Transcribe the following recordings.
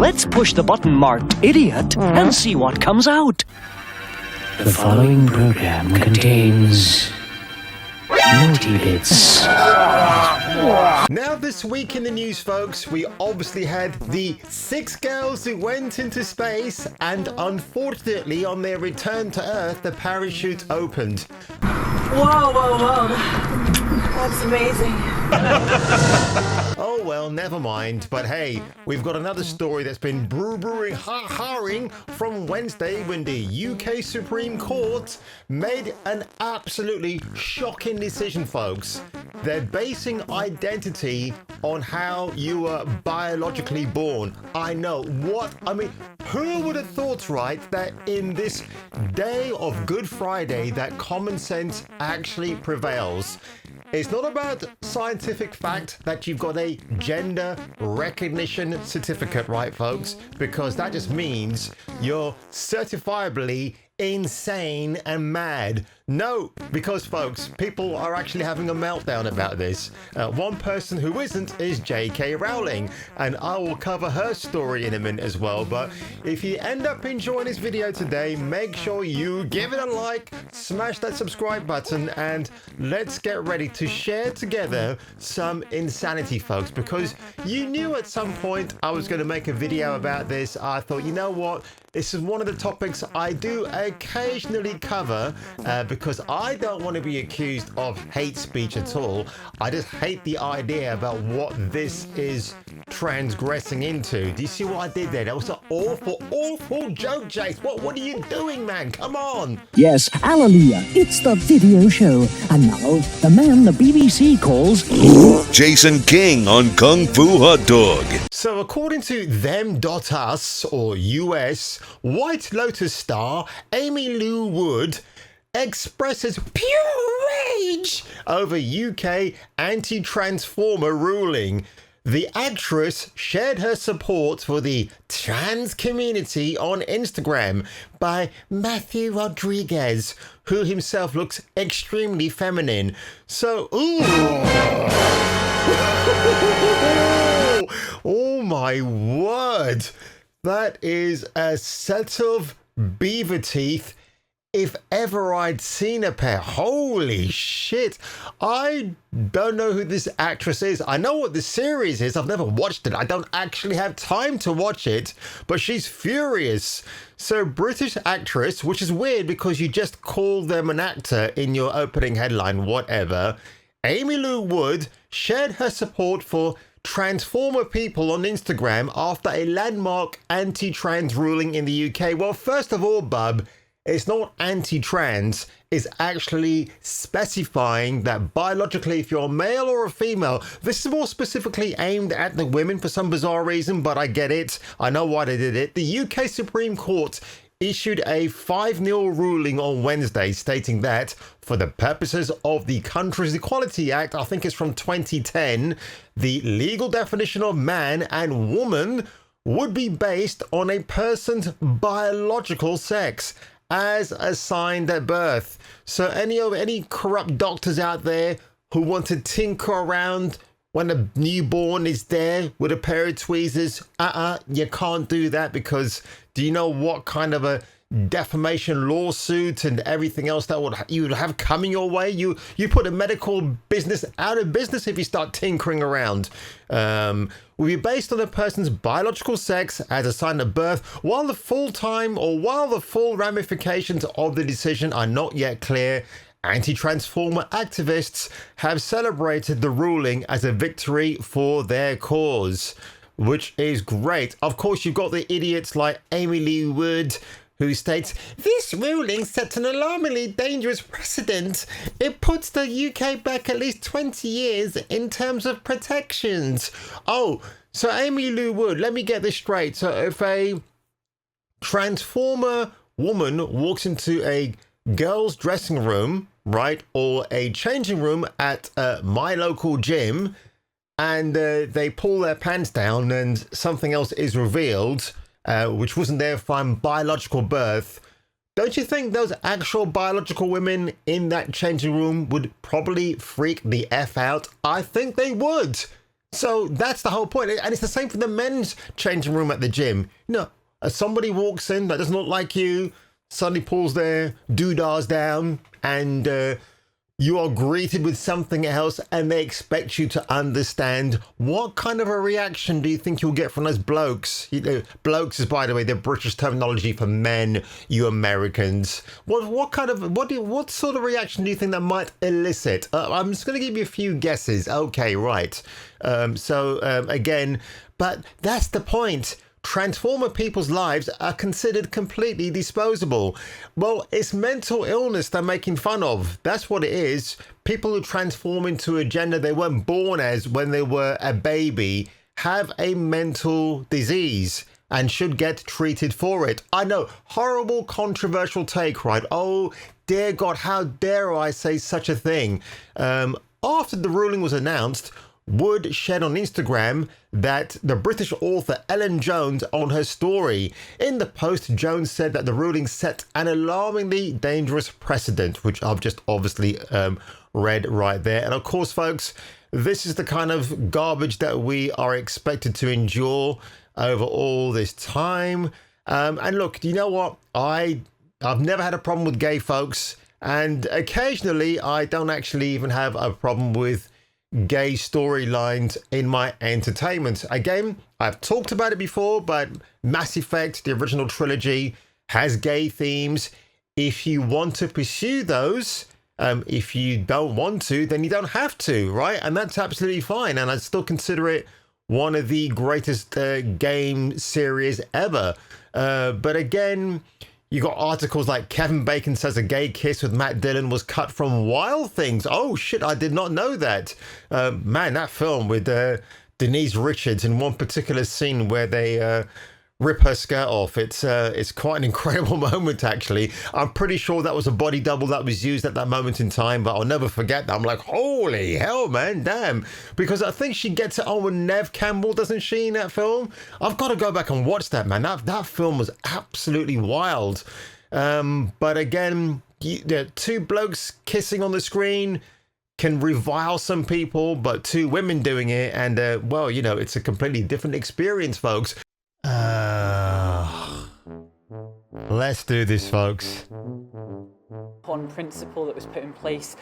Let's push the button marked idiot and see what comes out. The following program contains naughty bits. Now this week in the news, folks, we obviously had the 6 girls who went into space, and unfortunately on their return to Earth the parachute opened. Whoa. That's amazing. Oh well, never mind. But hey, we've got another story that's been brewing from Wednesday when the UK Supreme Court made an absolutely shocking decision, folks. They're basing identity on how you were biologically born. I know, who would have thought, right, that in this day of Good Friday that common sense actually prevails? It's not about scientific fact that you've got a gender recognition certificate, right, folks? Because that just means you're certifiably insane and mad. No, because folks, people are actually having a meltdown about this. One person who isn't is JK Rowling, and I will cover her story in a minute as well. But if you end up enjoying this video today, make sure you give it a like, smash that subscribe button, and let's get ready to share together some insanity, folks, because you knew at some point I was going to make a video about this. I thought, you know what? This is one of the topics I do occasionally cover because I don't want to be accused of hate speech at all. I just hate the idea about what this is transgressing into. Do you see what I did there? That was an awful joke, Jace. What are you doing, man? Come on. Yes, hallelujah. It's the video show. And now, the man the BBC calls Jason King on Kung Fu Hot Dog. So according to them.us, or US, White Lotus star Amy Lou Wood expresses pure rage over UK anti-transformer ruling. The actress shared her support for the trans community on Instagram by Matthew Rodriguez, who himself looks extremely feminine. So, oh my word, that is a set of beaver teeth if ever I'd seen a pair. Holy shit. I don't know who this actress is. I know what the series is. I've never watched it. I don't actually have time to watch it, but she's furious. So British actress, which is weird because you just call them an actor in your opening headline, whatever. Amy Lou Wood shared her support for transformer people on Instagram after a landmark anti-trans ruling in the UK. Well, first of all, bub, it's not anti-trans, it's actually specifying that biologically, if you're a male or a female, this is more specifically aimed at the women for some bizarre reason, but I get it. I know why they did it. The UK Supreme Court issued a 5-0 ruling on Wednesday stating that for the purposes of the country's Equality Act, I think it's from 2010, the legal definition of man and woman would be based on a person's biological sex as assigned at birth. So any corrupt doctors out there who want to tinker around when a newborn is there with a pair of tweezers, you can't do that, because do you know what kind of a defamation lawsuit and everything else that you would have coming your way? You put a medical business out of business if you start tinkering around. Will be based on a person's biological sex as assigned at birth, while the full ramifications of the decision are not yet clear. Anti-transformer activists have celebrated the ruling as a victory for their cause, which is great. Of course, you've got the idiots like Amy Lee Wood, who states, "This ruling sets an alarmingly dangerous precedent. It puts the UK back at least 20 years in terms of protections." Oh, so Amy Lou Wood, let me get this straight. So if a transformer woman walks into a girl's dressing room, right, or a changing room at my local gym, and they pull their pants down and something else is revealed, which wasn't there from biological birth, don't you think those actual biological women in that changing room would probably freak the F out? I think they would. So that's the whole point. And it's the same for the men's changing room at the gym. Somebody walks in that doesn't look like you, suddenly pulls their doodahs down, and you are greeted with something else, and they expect you to understand. What kind of a reaction do you think you'll get from those blokes? Blokes is, by the way, the British terminology for men, you Americans. What sort of reaction do you think that might elicit? I'm just going to give you a few guesses. Okay, right. Again, but that's the point. Transformer people's lives are considered completely disposable. Well, it's mental illness they're making fun of. That's what it is. People who transform into a gender they weren't born as when they were a baby have a mental disease and should get treated for it. I know, horrible, controversial take, right? Oh, dear God, how dare I say such a thing? After the ruling was announced, Wood shared on Instagram that the British author Ellen Jones on her story. In the post, Jones said that the ruling set an alarmingly dangerous precedent, which I've just obviously read right there. And of course, folks, this is the kind of garbage that we are expected to endure over all this time. And look, you know what? I've never had a problem with gay folks, and occasionally I don't actually even have a problem with gay storylines in my entertainment. Again, I've talked about it before, but Mass Effect, the original trilogy, has gay themes. If you want to pursue those, if you don't want to, then you don't have to, right? And that's absolutely fine. And I still consider it one of the greatest game series ever. But again, you got articles like Kevin Bacon says a gay kiss with Matt Dillon was cut from Wild Things. Oh shit, I did not know that. Man, that film with Denise Richards in one particular scene where they rip her skirt off. It's quite an incredible moment, actually. I'm pretty sure that was a body double that was used at that moment in time, but I'll never forget that. I'm like, holy hell, man, damn. Because I think she gets it on with Nev Campbell, doesn't she, in that film? I've got to go back and watch that, man. That film was absolutely wild. But again, two blokes kissing on the screen can revile some people, but two women doing it, and well, you know, it's a completely different experience, folks. Let's do this, folks. On principle that was put in place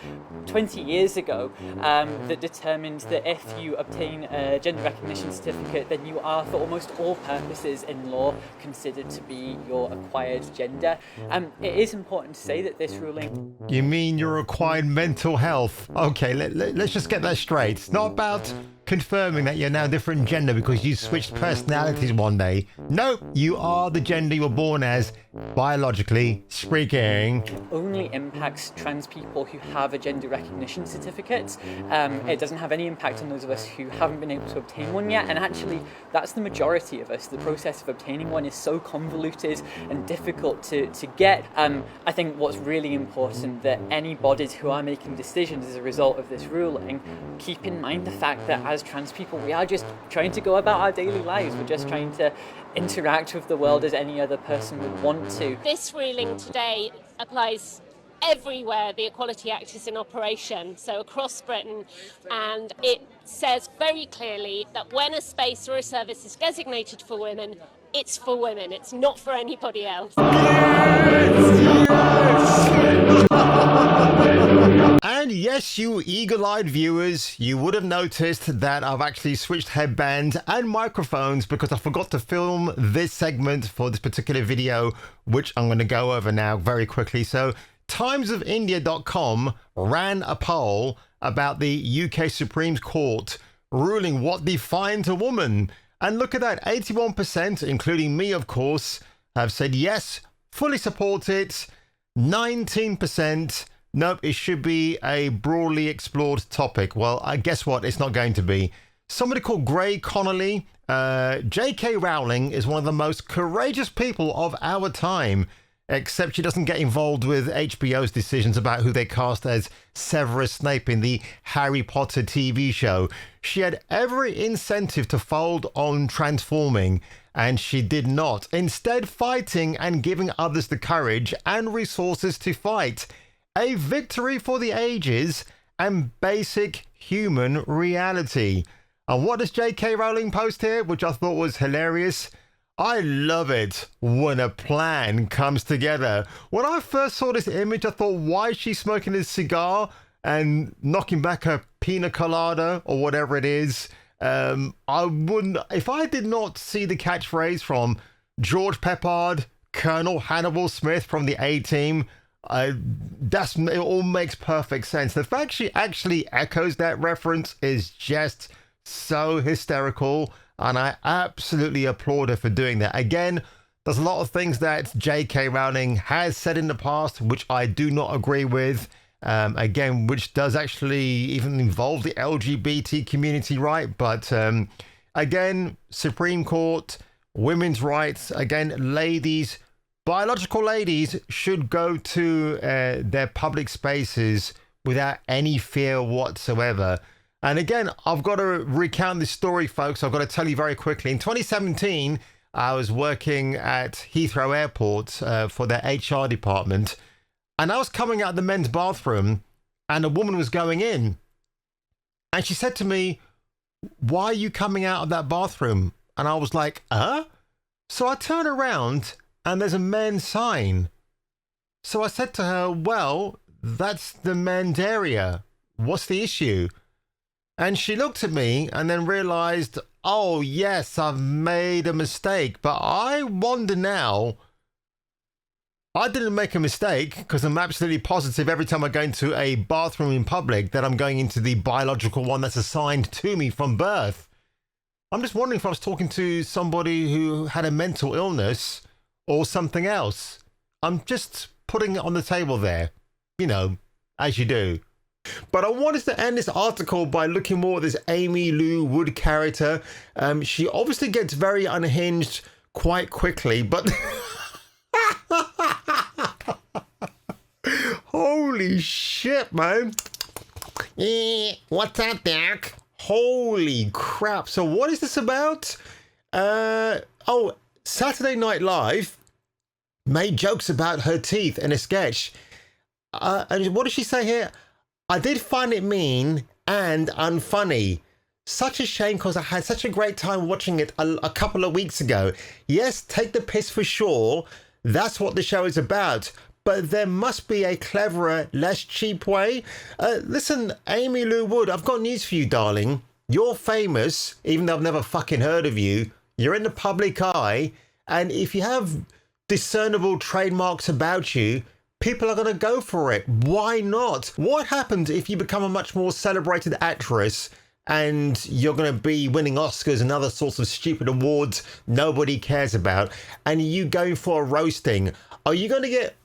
20 years ago that determined that if you obtain a gender recognition certificate, then you are, for almost all purposes in law, considered to be your acquired gender. It is important to say that this ruling... You mean your acquired mental health? Okay, let's just get that straight. It's not about confirming that you're now a different gender because you switched personalities one day. Nope, you are the gender you were born as, biologically speaking. Only impacts trans people who have a gender recognition certificate. It doesn't have any impact on those of us who haven't been able to obtain one yet, and actually that's the majority of us. The process of obtaining one is so convoluted and difficult to get. I think what's really important that any bodies who are making decisions as a result of this ruling keep in mind the fact that as trans people we are just trying to go about our daily lives. We're just trying to interact with the world as any other person would want to. This ruling today applies everywhere the Equality Act is in operation, so across Britain, and it says very clearly that when a space or a service is designated for women, it's for women, it's not for anybody else. And yes, you eagle-eyed viewers, you would have noticed that I've actually switched headbands and microphones because I forgot to film this segment for this particular video, which I'm going to go over now very quickly. So timesofindia.com ran a poll about the UK Supreme Court ruling what defines a woman. And look at that, 81%, including me, of course, have said yes, fully support it. 19%, nope, it should be a broadly explored topic. Well, I guess what? It's not going to be. Somebody called Gray Connolly, JK Rowling is one of the most courageous people of our time, except she doesn't get involved with HBO's decisions about who they cast as Severus Snape in the Harry Potter TV show. She had every incentive to fold on transforming, and she did not. Instead, fighting and giving others the courage and resources to fight. A victory for the ages and basic human reality. And what does JK Rowling post here, which I thought was hilarious? I love it when a plan comes together. When I first saw this image, I thought, why is she smoking a cigar and knocking back her pina colada or whatever it is? I wouldn't, if I did not see the catchphrase from George Peppard, Colonel Hannibal Smith from the A-Team, it all makes perfect sense. The fact she actually echoes that reference is just so hysterical, and I absolutely applaud her for doing that. Again, there's a lot of things that JK Rowling has said in the past which I do not agree with. Again, which does actually even involve the LGBT community, right? But again, Supreme Court, women's rights, again, ladies, biological ladies should go to their public spaces without any fear whatsoever. And again, I've got to recount this story, folks. I've got to tell you very quickly. In 2017, I was working at Heathrow Airport for their HR department. And I was coming out of the men's bathroom and a woman was going in. And she said to me, "Why are you coming out of that bathroom?" And I was like, "Huh?" So I turn around and there's a men's sign. So I said to her, "Well, that's the men's area. What's the issue?" And she looked at me and then realized, oh, yes, I've made a mistake. But I wonder now, I didn't make a mistake because I'm absolutely positive every time I go into a bathroom in public that I'm going into the biological one that's assigned to me from birth. I'm just wondering if I was talking to somebody who had a mental illness or something else. I'm just putting it on the table there, you know, as you do. But I wanted to end this article by looking more at this Amy Lou Wood character. She obviously gets very unhinged quite quickly, but holy shit, man. What's that, Derek? Holy crap. So what is this about? Saturday Night Live made jokes about her teeth in a sketch. And what does she say here? "I did find it mean and unfunny. Such a shame because I had such a great time watching it a couple of weeks ago. Yes, take the piss for sure. That's what the show is about. But there must be a cleverer, less cheap way." Listen, Amy Lou Wood, I've got news for you, darling. You're famous, even though I've never fucking heard of you. You're in the public eye. And if you have discernible trademarks about you, people are going to go for it. Why not? What happens if you become a much more celebrated actress and you're going to be winning Oscars and other sorts of stupid awards nobody cares about, and you going for a roasting? Are you going to get,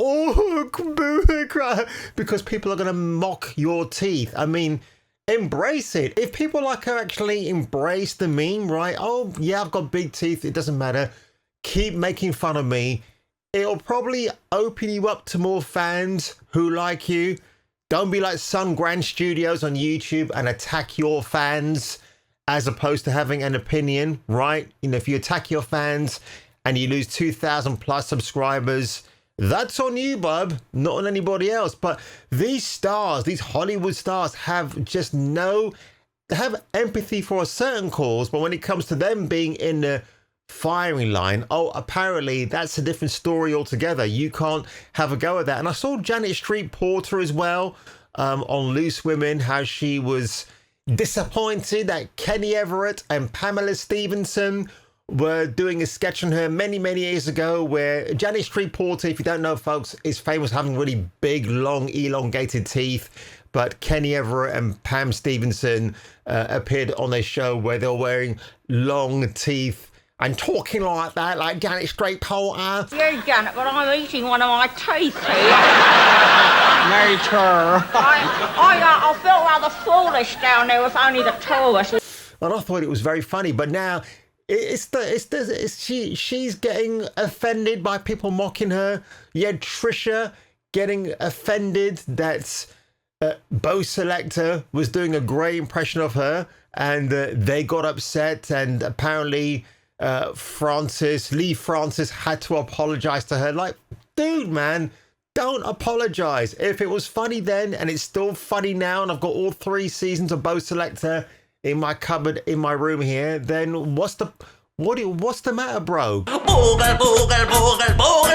because people are going to mock your teeth? I mean, embrace it. If people like her actually embrace the meme, right? Oh, yeah, I've got big teeth. It doesn't matter. Keep making fun of me. It'll probably open you up to more fans who like you. Don't be like Sun Grand Studios on YouTube and attack your fans as opposed to having an opinion, right? You know, if you attack your fans and you lose 2,000 plus subscribers, that's on you, bub, not on anybody else. But these stars, these Hollywood stars, have empathy for a certain cause, but when it comes to them being in the firing line, oh, apparently that's a different story altogether. You can't have a go at that. And I saw Janet Street Porter as well on Loose Women, how she was disappointed that Kenny Everett and Pamela Stevenson were doing a sketch on her many years ago, where Janet Street Porter, if you don't know, folks, is famous for having really big, long, elongated teeth. But Kenny Everett and Pam Stevenson appeared on a show where they were wearing long teeth and talking like that, like Janet Street Porter. Yeah, Janet, but I'm eating one of my teeth here. Later. I felt rather foolish down there with only the two of us. And I thought it was very funny, but now she's getting offended by people mocking her. You had Trisha getting offended that Bo Selector was doing a great impression of her, and they got upset, and apparently Lee Francis had to apologize to her. Like, dude, man, don't apologize. If it was funny then and it's still funny now, and I've got all 3 seasons of Bo Selector, in my cupboard in my room here, then what's the matter, bro? Bogle,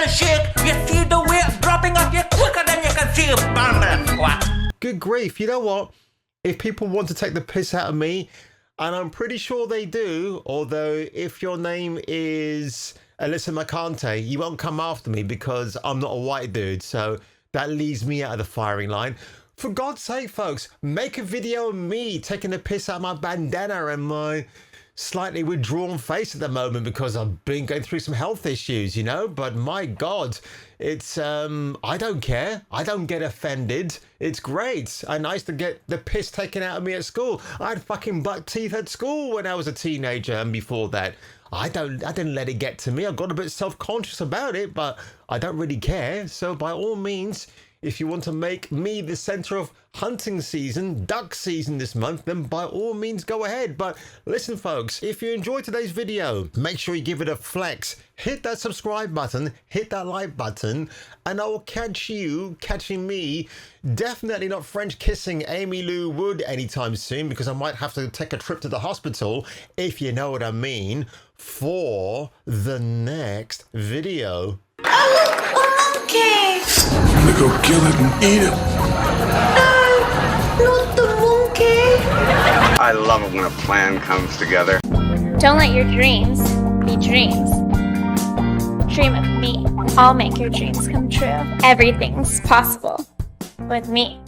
shake. You see the weight dropping off you quicker than you can see a bumble squat. Good grief, you know what? If people want to take the piss out of me, and I'm pretty sure they do, although if your name is Alyssa McCante, you won't come after me because I'm not a white dude, so that leaves me out of the firing line. For God's sake, folks, make a video of me taking the piss out of my bandana and my slightly withdrawn face at the moment because I've been going through some health issues, you know, but my God, it's, I don't care. I don't get offended. It's great. And I used to get the piss taken out of me at school. I had fucking buck teeth at school when I was a teenager, and before that, I didn't let it get to me. I got a bit self-conscious about it, but I don't really care. So by all means, if you want to make me the center of hunting season, duck season this month, then by all means go ahead. But listen, folks, if you enjoyed today's video, make sure you give it a flex. Hit that subscribe button, hit that like button, and I will catching me, definitely not French kissing Amy Lou Wood anytime soon, because I might have to take a trip to the hospital, if you know what I mean, for the next video. Okay. I'm gonna go kill it and eat it. No, not the monkey. I love it when a plan comes together. Don't let your dreams be dreams. Dream of me. I'll make your dreams come true. Everything's possible with me.